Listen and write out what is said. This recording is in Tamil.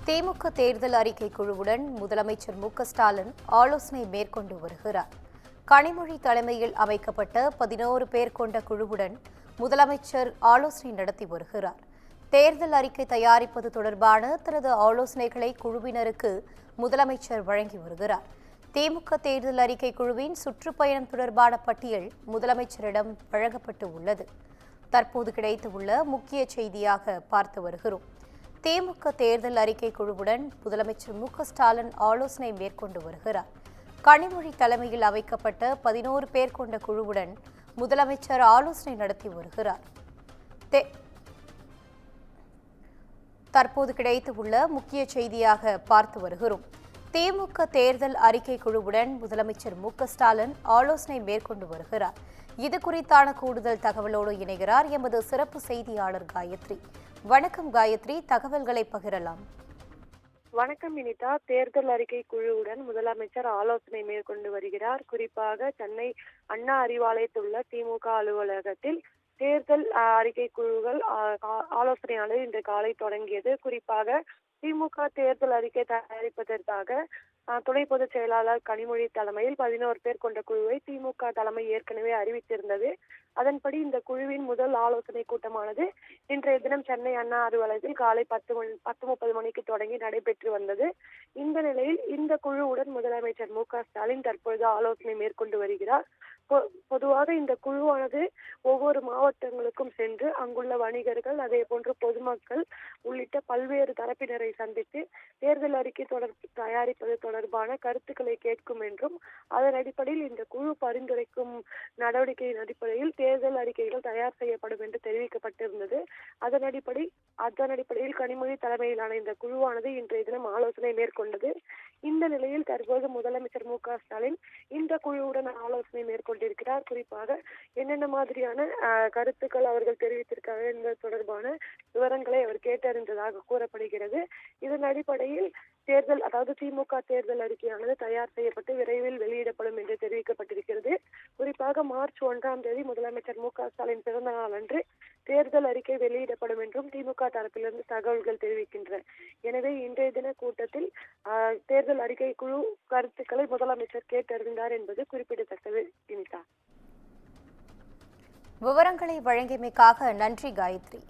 திமுக தேர்தல் அறிக்கை குழுவுடன் முதலமைச்சர் மு.க.ஸ்டாலின் ஆலோசனை மேற்கொண்டு வருகிறார். கனிமொழி தலைமையில் அமைக்கப்பட்ட 11 பேர் கொண்ட குழுவுடன் முதலமைச்சர் ஆலோசனை நடத்தி வருகிறார். தேர்தல் அறிக்கை தயாரிப்பது தொடர்பான தனது ஆலோசனைகளை குழுவினருக்கு முதலமைச்சர் வழங்கி வருகிறார். திமுக தேர்தல் அறிக்கை குழுவின் சுற்றுப்பயணம் தொடர்பான பட்டியல் முதலமைச்சரிடம் வழங்கப்பட்டு உள்ளது. தற்போது கிடைத்துள்ள முக்கிய செய்தியாக பார்த்து வருகிறோம். திமுக தேர்தல் அறிக்கை குழுவுடன் முதலமைச்சர் மு.க.ஸ்டாலின் ஆலோசனை மேற்கொண்டு வருகிறார். கனிமொழி தலைமையில் அமைக்கப்பட்ட 11 பேர் கொண்ட குழுவுடன் முதலமைச்சர் ஆலோசனை நடத்தி வருகிறார். தற்போது கிடைத்துள்ள முக்கிய செய்தியாக பார்த்து வருகிறோம். திமுக தேர்தல் அறிக்கை குழுவுடன் முதலமைச்சர் மு.க.ஸ்டாலின் ஆலோசனை மேற்கொண்டு வருகிறார். இது குறித்தான கூடுதல் தகவலோடு இணைகிறார் எமது சிறப்பு செய்தியாளர் காயத்ரி. வணக்கம் காயத்ரி, தகவல்களை பகிரலாம். வணக்கம் வினிதா. தேர்தல் அறிக்கை குழுவுடன் முதலமைச்சர் ஆலோசனை மேற்கொண்டு வருகிறார். குறிப்பாக சென்னை அண்ணா அறிவாலயத்தில் உள்ள திமுக அலுவலகத்தில் தேர்தல் அறிக்கை குழுக்கள் ஆலோசனையானது இன்று காலை தொடங்கியது. குறிப்பாக திமுக தேர்தல் அறிக்கை தயாரிப்பதற்காக துணை பொதுச் செயலாளர் கனிமொழி தலைமையில் 11 பேர் கொண்ட குழுவை திமுக தலைமை ஏற்கனவே அறிவித்திருந்தது. அதன்படி இந்த குழுவின் முதல் ஆலோசனை கூட்டமானது இன்றைய தினம் சென்னை அண்ணா அறிவாலயத்தில் காலை 10:30 மணிக்கு தொடங்கி நடைபெற்று வந்தது. இந்த நிலையில் இந்த குழுவுடன் முதலமைச்சர் மு.க.ஸ்டாலின் தற்பொழுது ஆலோசனை மேற்கொண்டு வருகிறார். பொதுவாக இந்த குழுவானது ஒவ்வொரு மாவட்டங்களுக்கும் சென்று அங்குள்ள வணிகர்கள், அதே போன்று பொதுமக்கள் உள்ளிட்ட பல்வேறு தரப்பினரை சந்தித்து தேர்தல் அறிக்கை தயாரிப்பது தொடர்பான கருத்துக்களை கேட்கும் என்றும், அதன் அடிப்படையில் இந்த குழு பரிந்துரைக்கும் நடவடிக்கையின் அடிப்படையில் தேர்தல் அறிக்கைகள் தயார் செய்யப்படும் என்று தெரிவிக்கப்பட்டிருந்தது. அதன் அடிப்படையில் கனிமொழி தலைமையிலான இந்த குழுவானது இன்றைய தினம் ஆலோசனை மேற்கொண்டது. இந்த நிலையில் தற்போது முதலமைச்சர் மு.க.ஸ்டாலின் இந்த குழுவுடன் ஆலோசனை மேற்கொண்டிருக்கிறார். குறிப்பாக என்னென்ன மாதிரியான கருத்துக்கள் அவர்கள் தெரிவித்திருக்காங்க என்பது தொடர்பான விவரங்களை அவர் கேட்டறிந்ததாக கூறப்படுகிறது. இதன் அடிப்படையில் திமுக தேர்தல் அறிக்கையானது தயார் செய்யப்பட்டு விரைவில் வெளியிடப்படும் என்று தெரிவிக்கப்பட்டிருக்கிறது. குறிப்பாக மார்ச் 1ஆம் தேதி முதலமைச்சர் மு.க.ஸ்டாலின் பிறந்த நாள் அன்று தேர்தல் அறிக்கை வெளியிடப்படும் என்றும் திமுக தரப்பிலிருந்து தகவல்கள் தெரிவிக்கின்றன. எனவே இன்றைய தின கூட்டத்தில் தேர்தல் அறிக்கை குழு கருத்துக்களை முதலமைச்சர் கேட்டறிந்தார் என்பது குறிப்பிடத்தக்கது. வினிதா, விவரங்களை வழங்கியமைக்காக நன்றி காயத்ரி.